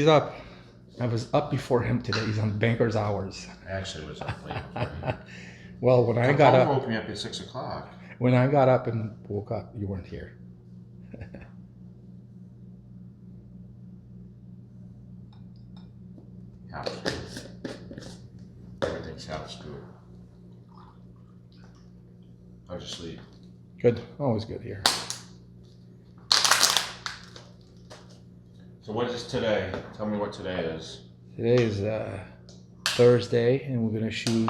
he's up. I was up before him today. He's on banker's hours. I actually was up late before him. Well, when I got up, woke me up at 6 o'clock. When I got up and woke up, you weren't here. Half scoop. Everything's half scoop. How'd you sleep? Good. Always good here. So what is today? Tell me what today is. Today is Thursday, and we're going to shoot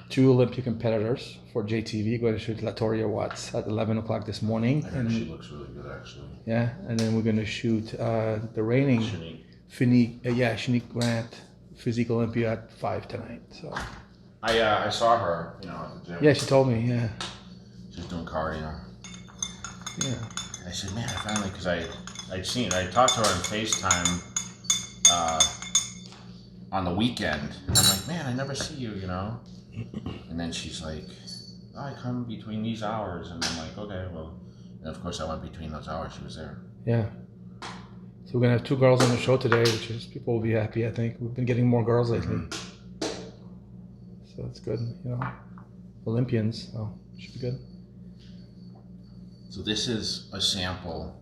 2 Olympia competitors for JTV. Going to shoot Latoria Watts at 11 o'clock this morning. I think she looks really good, actually. Yeah, and then we're going to shoot the reigning Shanique Grant Physique Olympia at 5 tonight. So I saw her, at the gym. yeah, she told me. Yeah, she's doing cardio. Yeah. I said, man, I finally, because I talked to her on FaceTime on the weekend, and I'm like, man, I never see you, And then she's like, oh, I come between these hours, and I'm like, okay, well, and of course I went between those hours. She was there. Yeah. So we're gonna have 2 girls on the show today, which is people will be happy. I think we've been getting more girls lately, so it's good. Olympians, so it should be good. So this is a sample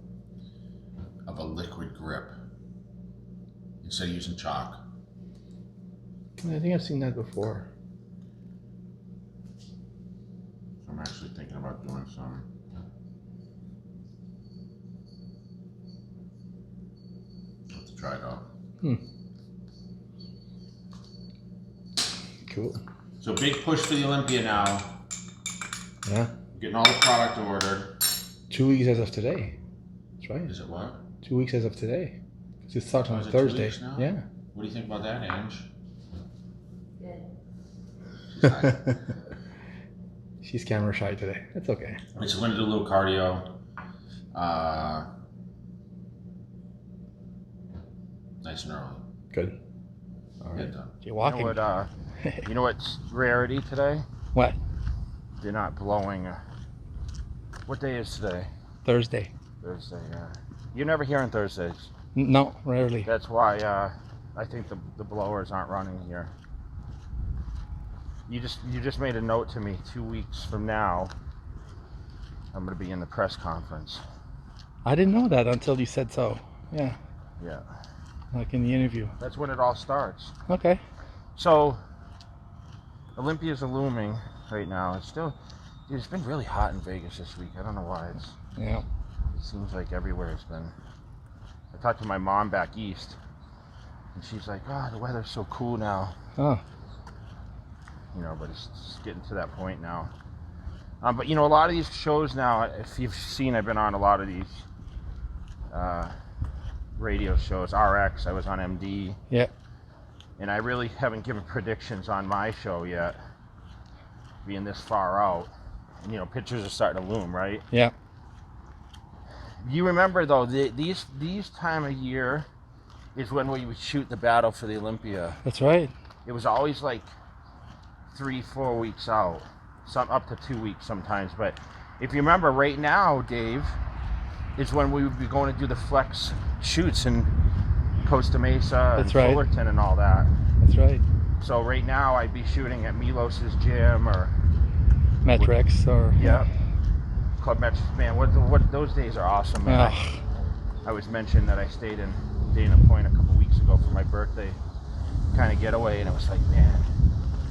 of a liquid grip instead of using chalk. I think I've seen that before. So I'm actually thinking about doing some. Let's try it out. Cool. So big push for the Olympia now. Yeah. Getting all the product ordered. 2 weeks as of today. That's right. Is it what? 2 weeks as of today. Because it starts on is it Thursday. 2 weeks now? Yeah. What do you think about that, Ange? Good. She's camera shy today. That's okay. Right, so we're gonna do a little cardio. Nice and early. Good. All right. Get done. You're walking. You know what's rarity today? What? They're not blowing. What day is today? Thursday. Thursday, yeah. You're never here on Thursdays. No, rarely. That's why I think the blowers aren't running here. You just made a note to me 2 weeks from now. I'm going to be in the press conference. I didn't know that until you said so. Yeah. Yeah. Like in the interview. That's when it all starts. Okay. So, Olympia's looming right now. It's been really hot in Vegas this week. I don't know why. Yeah. It seems like everywhere it's been. I talked to my mom back east, and she's like, "Oh, the weather's so cool now." Oh. But it's getting to that point now. But a lot of these shows now, if you've seen, I've been on a lot of these radio shows. RX, I was on MD. Yeah. And I really haven't given predictions on my show yet, being this far out. And pictures are starting to loom, right? Yeah. You remember though, these time of year is when we would shoot the battle for the Olympia. That's right. It was always like 3-4 weeks out, some up to 2 weeks sometimes. But if you remember, right now, Dave, is when we would be going to do the flex shoots in Costa Mesa and Fullerton and all that. That's right. So right now I'd be shooting at Milos's gym or Metrics or Club Metrics. Man, what those days are awesome, man. I was mentioned that I stayed in Dana Point a couple weeks ago for my birthday kind of getaway, and it was like, man,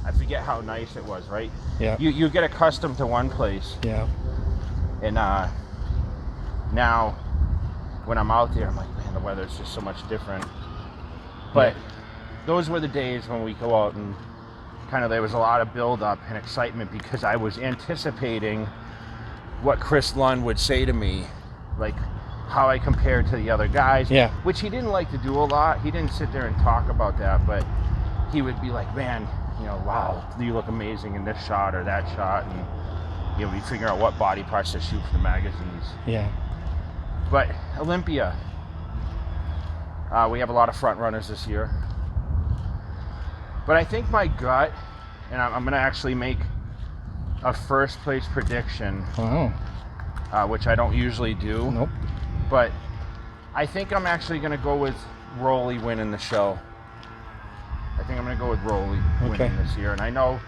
I forget how nice it was, right? Yeah. You get accustomed to one place. Yeah. And now when I'm out there, I'm like, man, the weather's just so much different. But those were the days when we go out and there was a lot of build up and excitement because I was anticipating what Chris Lund would say to me, like how I compared to the other guys, which he didn't like to do a lot. He didn't sit there and talk about that, but he would be like, man, wow, you look amazing in this shot or that shot, and we figure out what body parts to shoot for the magazines. Yeah. But Olympia, we have a lot of front runners this year. But I think my gut, and I'm going to actually make a first place prediction, which I don't usually do. Nope. But I think I'm actually going to go with Rolly winning the show. I think I'm going to go with Rolly winning this year. And I know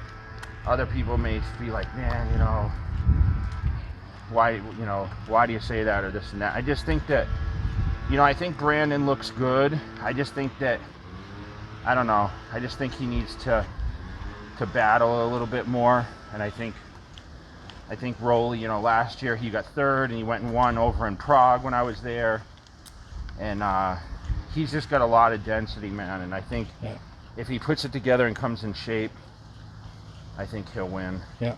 other people may be like, man, why do you say that or this and that? I just think that, I think Brandon looks good. I just think that, I don't know. I just think he needs to battle a little bit more. And I think Rolly, last year he got third and he went and won over in Prague when I was there. And he's just got a lot of density, man. And I think if he puts it together and comes in shape, I think he'll win. Yeah.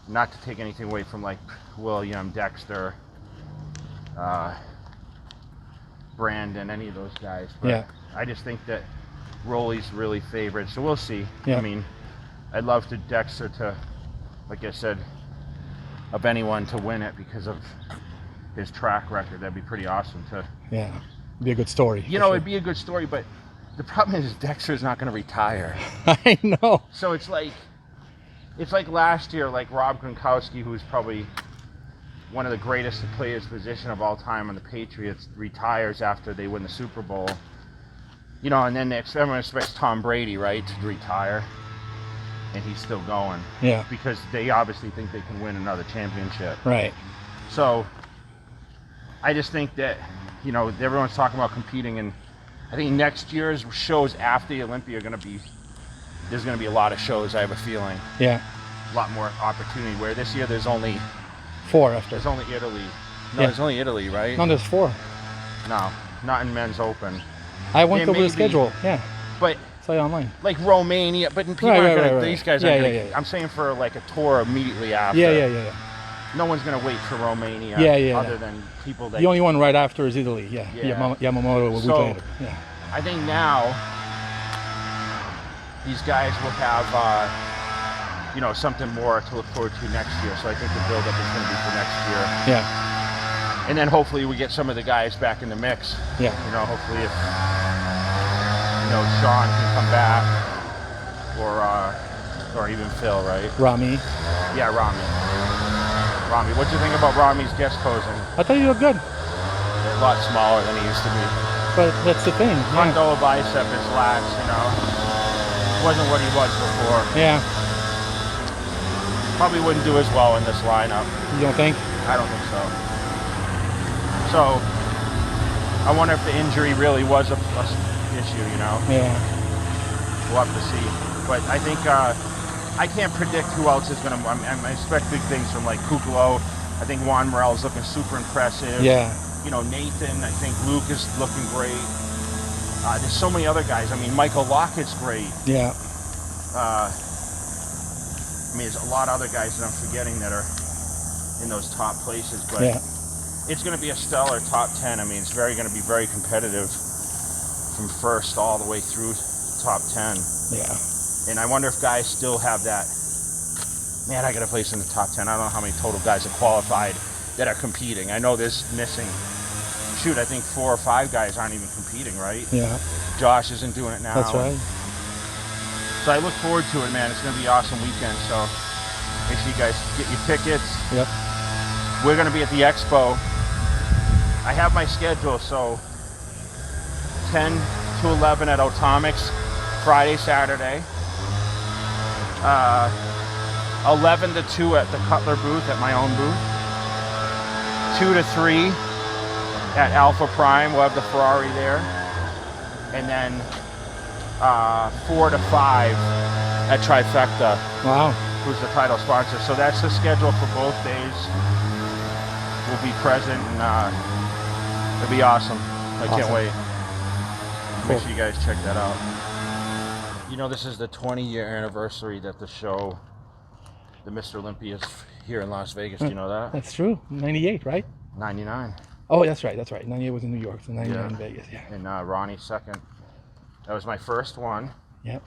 Not to take anything away from like William, Dexter, Brandon, any of those guys. But I just think that Rolly's really favored. So we'll see. Yeah. I mean, I'd love to Dexter to, like I said, of anyone to win it because of his track record. That'd be pretty awesome to. Yeah, be a good story. It'd be a good story, but the problem is Dexter's not going to retire. I know. So it's like last year, like Rob Gronkowski, who's probably one of the greatest to play his position of all time on the Patriots, retires after they win the Super Bowl. And then everyone expects Tom Brady, right, to retire. And he's still going. Yeah. Because they obviously think they can win another championship. Right. So I just think that, everyone's talking about competing, and I think next year's shows after the Olympia there's going to be a lot of shows, I have a feeling. Yeah. A lot more opportunity, where this year there's only 4 after. There's only Italy. No, there's only Italy, right? No, there's 4. No, not in men's open. I went over the schedule. Yeah. But it's online. Like Romania, but people aren't going to, these guys aren't going to, yeah. I'm saying for like a tour immediately after. Yeah. No one's going to wait for Romania other than people that... The only one right after is Italy, Yamamoto will be later. Yeah. I think now these guys will have, something more to look forward to next year. So I think the build-up is going to be for next year. Yeah. And then hopefully we get some of the guys back in the mix. Yeah. Hopefully if, Sean can come back or even Phil, right? Rami. Yeah, Rami. What'd you think about Rami's guest posing? I thought you looked good. A lot smaller than he used to be. But that's the thing. Front lower bicep is lax, Wasn't what he was before. Yeah. Probably wouldn't do as well in this lineup. You don't think? I don't think so. So, I wonder if the injury really was a issue, Yeah. We'll have to see. But I think I can't predict who else is going to... I expect big things from like Kuklo. I think Juan Morel's looking super impressive. Yeah. Nathan, I think Luke is looking great. There's so many other guys. Michael Lockett's great. Yeah. There's a lot of other guys that I'm forgetting that are in those top places, but it's going to be a stellar top 10. It's going to be very competitive from first all the way through top 10. Yeah. And I wonder if guys still have that, man, I got to place in the top 10. I don't know how many total guys are qualified that are competing. I know there's missing, I think 4 or 5 guys aren't even competing, right? Yeah. Josh isn't doing it now. That's right. So I look forward to it, man. It's going to be an awesome weekend. So make sure you guys get your tickets. Yep. We're going to be at the expo. I have my schedule, so 10 to 11 at Atomics, Friday, Saturday. 11 to 2 at the Cutler booth, at my own booth. 2 to 3 at Alpha Prime. We'll have the Ferrari there. And then 4 to 5 at Trifecta. Wow. Who's the title sponsor. So that's the schedule for both days. We'll be present, and it'll be awesome. I can't wait. Make sure you guys check that out. This is the 20-year anniversary that the show, the Mr. Olympia, is here in Las Vegas. Do you know that? That's true. 98, right? 99. Oh, that's right. 98 was in New York, so 99 in Vegas, yeah. And Ronnie's second. That was my first one. Yep.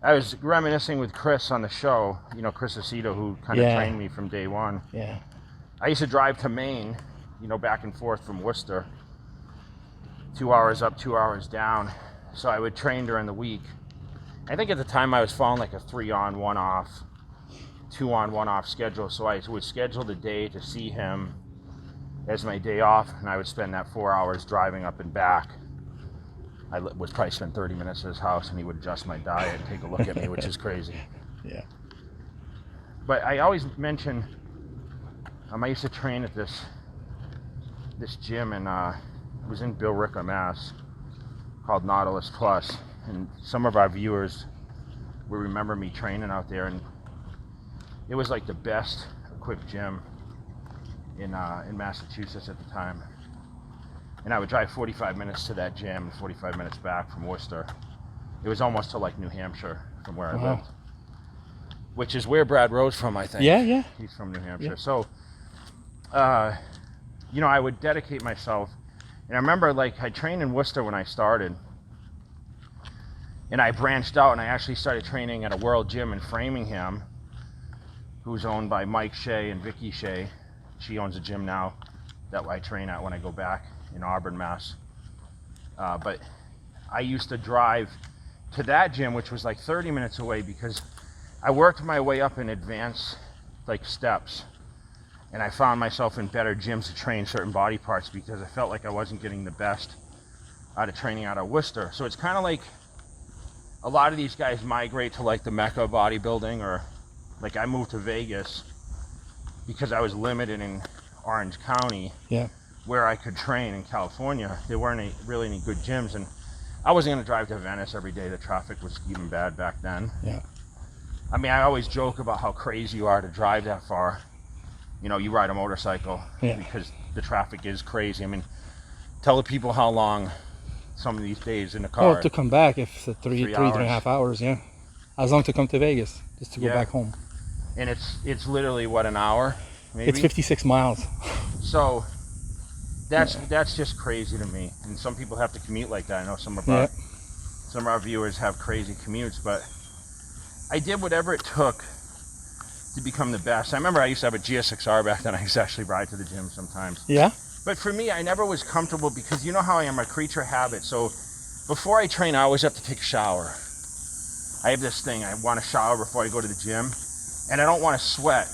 I was reminiscing with Chris on the show, Chris Aceto, who kind of trained me from day one. Yeah. I used to drive to Maine, back and forth from Worcester. 2 hours up, 2 hours down. So I would train during the week. I think at the time I was following like a 3-on, 1-off, 2-on, 1-off schedule. So I would schedule the day to see him as my day off, and I would spend that 4 hours driving up and back. I was probably spend 30 minutes at his house, and he would adjust my diet and take a look at me, which is crazy. Yeah. But I always mention, I used to train at this gym, and it was in Billerica, Mass, called Nautilus Plus, and some of our viewers will remember me training out there, and it was like the best equipped gym in Massachusetts at the time. And I would drive 45 minutes to that gym and 45 minutes back from Worcester. It was almost to like New Hampshire from where I lived, which is where Brad Rowe's from, I think. Yeah. He's from New Hampshire. Yeah. So, you know, I would dedicate myself. And I remember, like, I trained in Worcester when I started. And I branched out, and I actually started training at a world gym in Framingham, who's owned by Mike Shea and Vicky Shea. She owns a gym now that I train at when I go back in Auburn, Mass. But I used to drive to that gym, which was like 30 minutes away, because I worked my way up in advanced like steps, and I found myself in better gyms to train certain body parts because I felt like I wasn't getting the best out of training out of Worcester. So it's kind of like a lot of these guys migrate to like the Mecca of bodybuilding, or like I moved to Vegas because I was limited in Orange County. Yeah. Where I could train in California. There weren't really any good gyms, and I wasn't going to drive to Venice every day. The traffic was even bad back then. Yeah. I mean, I always joke about how crazy you are to drive that far. You know, you ride a motorcycle because the traffic is crazy. I mean, tell the people how long some of these days in the car. Oh, to come back, if it's three and a half hours, yeah. As long to come to Vegas, just to go back home. And it's literally, what, an hour, maybe? It's 56 miles. So that's just crazy to me. And some people have to commute like that. I know some of our viewers have crazy commutes, but I did whatever it took to become the best. I remember I used to have a GSXR back then. I used to actually ride to the gym sometimes. Yeah? But for me, I never was comfortable because you know how I am, a creature of habit. So before I train, I always have to take a shower. I have this thing, I want to shower before I go to the gym, and I don't want to sweat.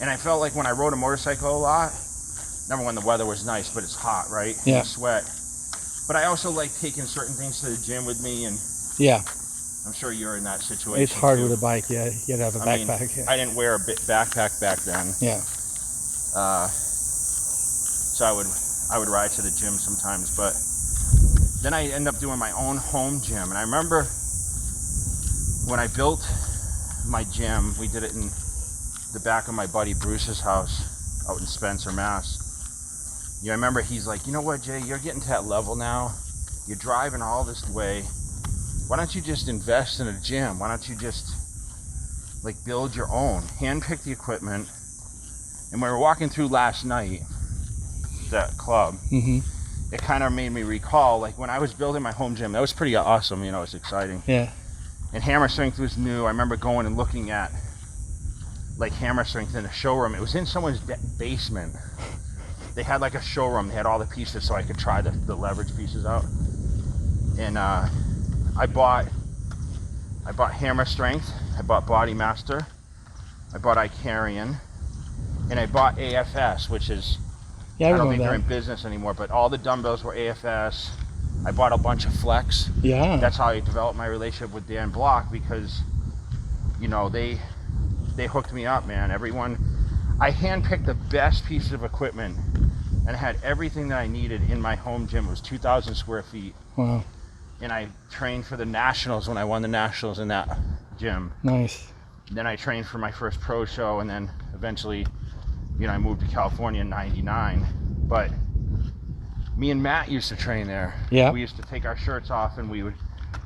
And I felt like when I rode a motorcycle a lot, never when the weather was nice, but it's hot, right? Yeah. You sweat. But I also like taking certain things to the gym with me, and yeah, I'm sure you're in that situation. It's hard too. with a bike, yeah. You gotta have a backpack. I didn't wear a backpack back then. Yeah. So I would ride to the gym sometimes, but then I end up doing my own home gym. And I remember when I built my gym, we did it in the back of my buddy Bruce's house out in Spencer, Mass. I remember he's like, you know what, Jay, you're getting to that level now. You're driving all this way. Why don't you just invest in a gym? Why don't you just like build your own? Handpick the equipment. And when we were walking through last night, that club, it kind of made me recall, like when I was building my home gym, that was pretty awesome, you know, it was exciting. Yeah. And hammer strength was new. I remember going and looking at like hammer strength in a showroom. It was in someone's basement. They had like a showroom. They had all the pieces so I could try the leverage pieces out. And I bought hammer strength. I bought Body Master. I bought Icarian. And I bought AFS, which is, I don't think they're in business anymore, but all the dumbbells were AFS. I bought a bunch of Flex. Yeah. That's how I developed my relationship with Dan Block, because, you know, they hooked me up, man. I handpicked the best pieces of equipment and had everything that I needed in my home gym. It was 2,000 square feet. Wow. And I trained for the Nationals when I won the Nationals in that gym. Nice. Then I trained for my first pro show, and then eventually, you know, I moved to California in ’99. But me and Matt used to train there. Yeah. We used to take our shirts off and we would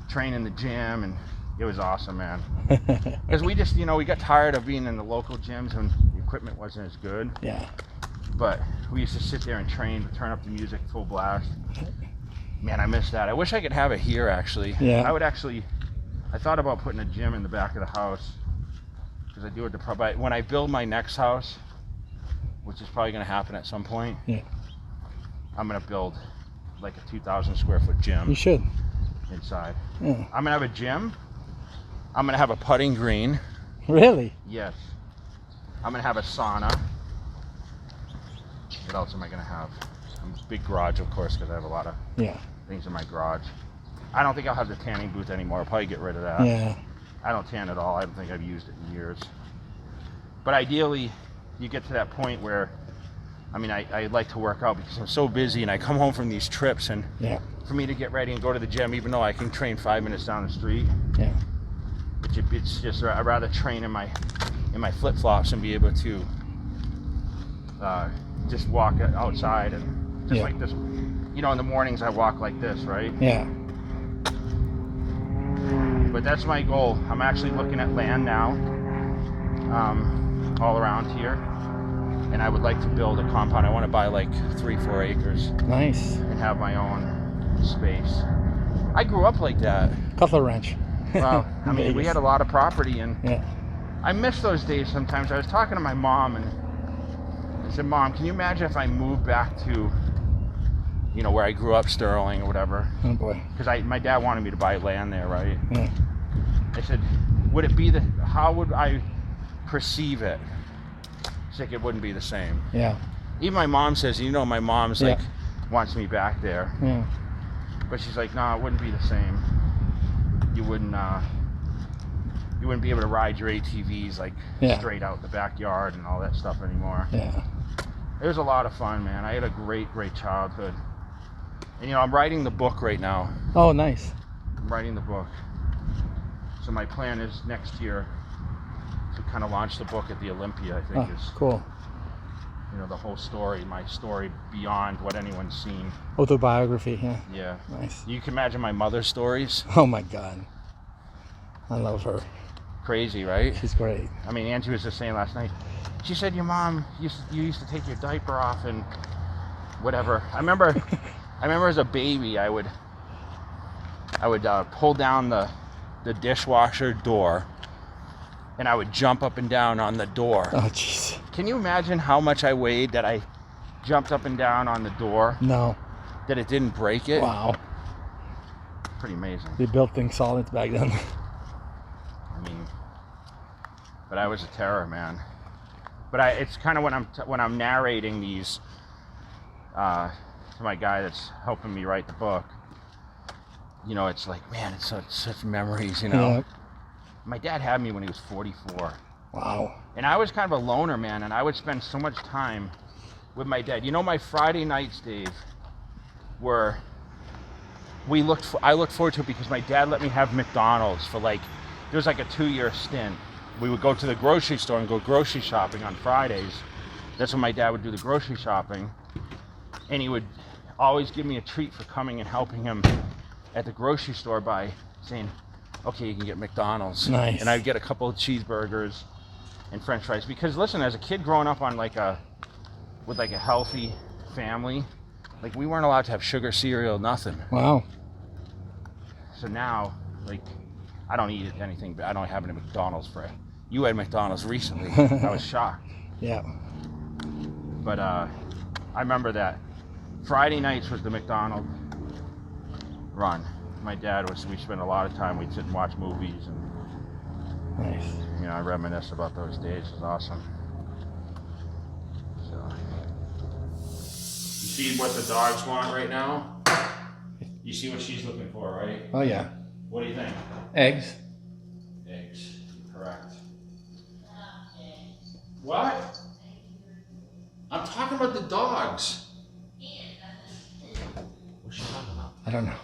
train in the gym, and it was awesome, man. Because we just, you know, we got tired of being in the local gyms when the equipment wasn't as good. Yeah. But we used to sit there and train, turn up the music full blast. Man, I miss that. I wish I could have it here, actually. Yeah. I thought about putting a gym in the back of the house, because I do it but when I build my next house, which is probably going to happen at some point, yeah, I'm going to build like a 2,000 square foot gym. You should. Inside. Yeah. I'm going to have a gym. I'm going to have a putting green. Really? Yes. I'm going to have a sauna. What else am I gonna have? Some big garage, of course, because I have a lot of things in my garage. I don't think I'll have the tanning booth anymore. I'll probably get rid of that. Yeah. I don't tan at all. I don't think I've used it in years. But ideally, you get to that point where, I mean, I like to work out because I'm so busy, and I come home from these trips, and for me to get ready and go to the gym, even though I can train 5 minutes down the street, it's just, I'd rather train in my flip-flops and be able to just walk outside, and just like this, you know, in the mornings I walk like this, right? Yeah. But that's my goal. I'm actually looking at land now, all around here, and I would like to build a compound. I want to buy like 3-4 acres. Nice. And have my own space. I grew up like that. Cutler Ranch. Well, I mean, we had a lot of property, and yeah. I miss those days sometimes. I was talking to my mom, and I said, Mom, can you imagine if I moved back to, you know, where I grew up, Sterling or whatever? Oh boy. Because my dad wanted me to buy land there, right? Yeah. I said, would it be how would I perceive it? It's like it wouldn't be the same. Yeah. Even my mom says, you know, my mom's like, wants me back there. Yeah. But she's like, no, it wouldn't be the same. You wouldn't be able to ride your ATVs like straight out the backyard and all that stuff anymore. Yeah. It was a lot of fun, man. I had a great childhood. And you know, I'm writing the book right now. Oh, nice. I'm writing the book. So my plan is next year to kind of launch the book at the Olympia, I think is cool. You know, the whole story, my story beyond what anyone's seen. Autobiography, yeah. Yeah. Nice. You can imagine my mother's stories. Oh my God. I love her. Crazy, right? She's great. I mean, Angie was just saying last night, she said your mom you used to take your diaper off and whatever. I remember as a baby I would pull down the dishwasher door, and I would jump up and down on the door. Oh jeez. Can you imagine how much I weighed that I jumped up and down on the door? No. That it didn't break it? Wow. Pretty amazing. They built things solid back then. I mean, but I was a terror, man. But it's kind of when I'm narrating these to my guy that's helping me write the book. You know, it's like, man, it's such memories, you know. Yeah. My dad had me when he was 44. Wow. And I was kind of a loner, man, and I would spend so much time with my dad. You know, my Friday nights, Dave, were I looked forward to it because my dad let me have McDonald's for there was like a 2-year stint. We would go to the grocery store and go grocery shopping on Fridays. That's when my dad would do the grocery shopping. And he would always give me a treat for coming and helping him at the grocery store by saying, okay, you can get McDonald's. Nice. And I'd get a couple of cheeseburgers and French fries. Because listen, as a kid growing up on with a healthy family, we weren't allowed to have sugar cereal, nothing. Wow. So now, I don't eat anything, but I don't have any McDonald's for it. You had McDonald's recently. I was shocked. Yeah. But I remember that Friday nights was the McDonald's run. My dad we spent a lot of time, we'd sit and watch movies, and Nice. you know, I reminisce about those days. It was awesome. So, you see what the dogs want right now? You see what she's looking for, right? Oh yeah. What do you think? Eggs. Eggs, correct. What? I'm talking about the dogs. What's she talking about? I don't know.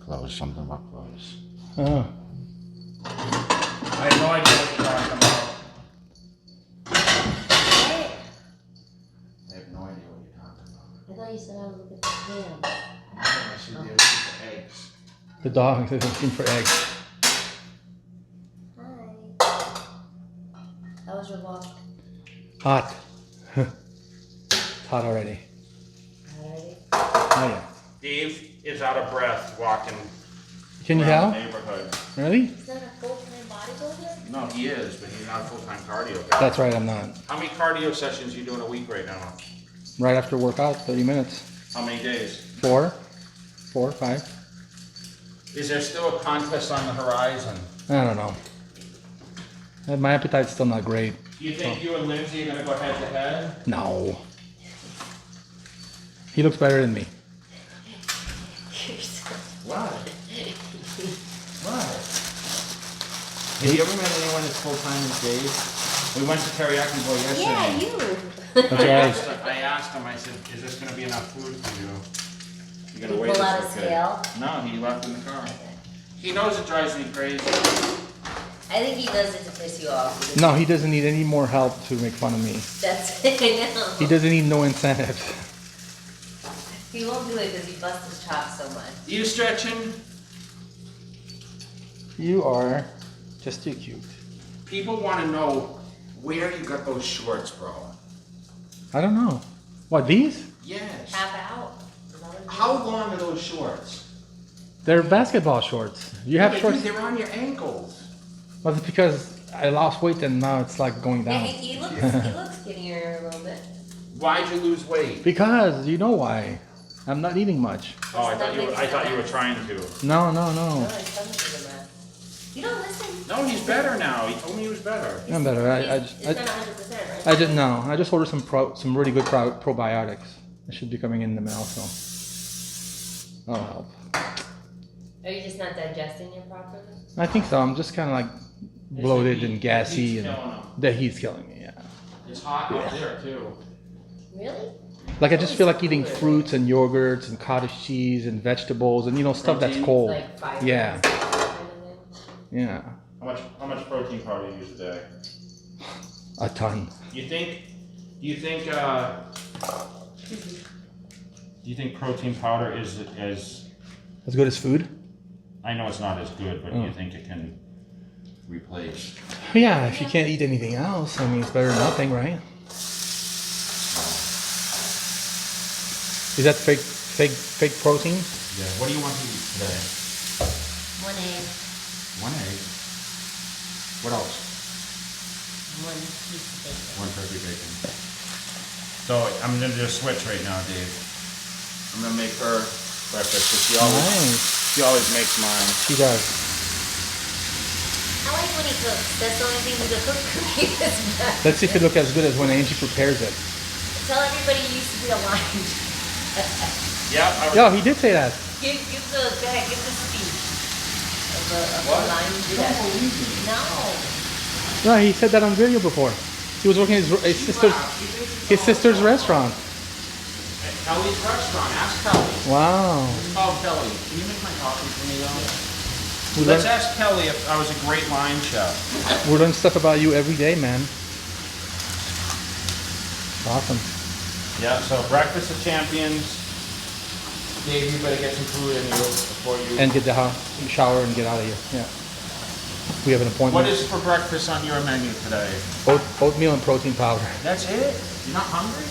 Close, something about close. Oh. I have no idea what you're talking about. I have no idea what you're talking about. I thought you said I was looking for ham. I should be looking for eggs. The dog is looking for eggs. Hi. How was your walk? Hot. It's hot already. Alright. Oh yeah. Dave is out of breath walking Can you around tell? the neighborhood. Really? Is that a full-time bodybuilder? No, he is, but he's not a full-time cardio guy. That's right, I'm not. How many cardio sessions are you doing a week right now? Right after workout, 30 minutes. How many days? 4, 5. Is there still a contest on the horizon? I don't know. My appetite's still not great. Do you think you and Lindsay are gonna go head to head? No. He looks better than me. Why? Why? Have you ever met anyone as full time as Dave? We went to Teriyaki Boy yesterday. Yeah, you. That's right. I asked him, I said, is this gonna be enough food for you? You're gonna He wait pull this out a okay? scale? No, he left in the car. He knows it drives me crazy. I think he does it to piss you off. No, he doesn't need any more help to make fun of me. That's it, I know. He doesn't need no incentives. He won't do it because he busts his chops so much. You stretching? You are just too cute. People wanna know where you got those shorts, bro. I don't know. What, these? Yes. Tap out. Is that what it is? How long are those shorts? They're basketball shorts. You have Yeah, shorts. dude, they're on your ankles. Well, it's because I lost weight and now it's like going Yeah, down. he looks skinnier a little bit. Why'd you lose weight? Because you know why. I'm not eating much. Oh, I thought you were trying to. No, no, No, no. his stomach is a mess. You don't listen. No, he's better now. He told me he was better. I'm better. It's not 100%, right? I just no. I just ordered some really good probiotics. It should be coming in the mail, so that'll help. Are you just not digesting it properly? I think so. I'm just kind of like bloated and gassy, He's and killing him. the heat's killing me. Yeah. It's hot out there too. Really? Like I just feel like eating fruits and yogurts and cottage cheese and vegetables and stuff that's Protein? cold. Like fiber. Yeah. kind of thing? Yeah. How much protein powder do you use a day? A ton. Do you think protein powder is as, As good as food? I know it's not as good, but do you think it can replace? Yeah. If you can't eat anything else, I mean, it's better than nothing, right? Is that fake protein? Yeah. What do you want to eat today? 1 egg, 1 egg. What else? 1 piece of bacon. 1 turkey bacon. So I'm gonna just switch right now, Dave. I'm gonna make her breakfast because Nice. she always makes mine. She does. I like when he cooks. That's the only thing he's a cook for me. Let's see if it looks as good as when Angie prepares it. Tell everybody you used to be aligned. Yeah. I was, Yo, he did say that. Give the speech of the What? line. You don't believe me. No. No, he said that on video before. He was working his sister's restaurant. At Kelly's restaurant. Ask Kelly. Wow. It's called Kelly. Can you make my coffee for me though? We Let's learn, ask Kelly if I was a great line chef. we learn stuff about you every day, man. Awesome. Yeah, so breakfast of champions. Dave, you better get some food in you before you. And get the house, shower and get out of here. Yeah. We have an appointment. What is for breakfast on your menu today? Oatmeal and protein powder. That's it? You're not hungry?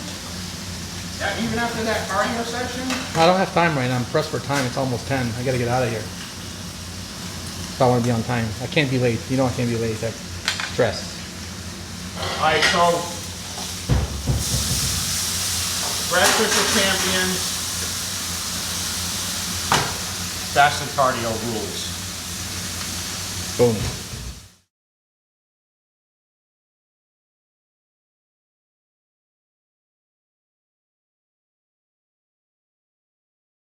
Yeah, even after that cardio session? I don't have time right now. I'm pressed for time. It's almost 10. I gotta get out of here. If I want to be on time. I can't be late. You know I can't be late. That's stress. Alright, so breakfast of champions. Fasted cardio rules. Boom.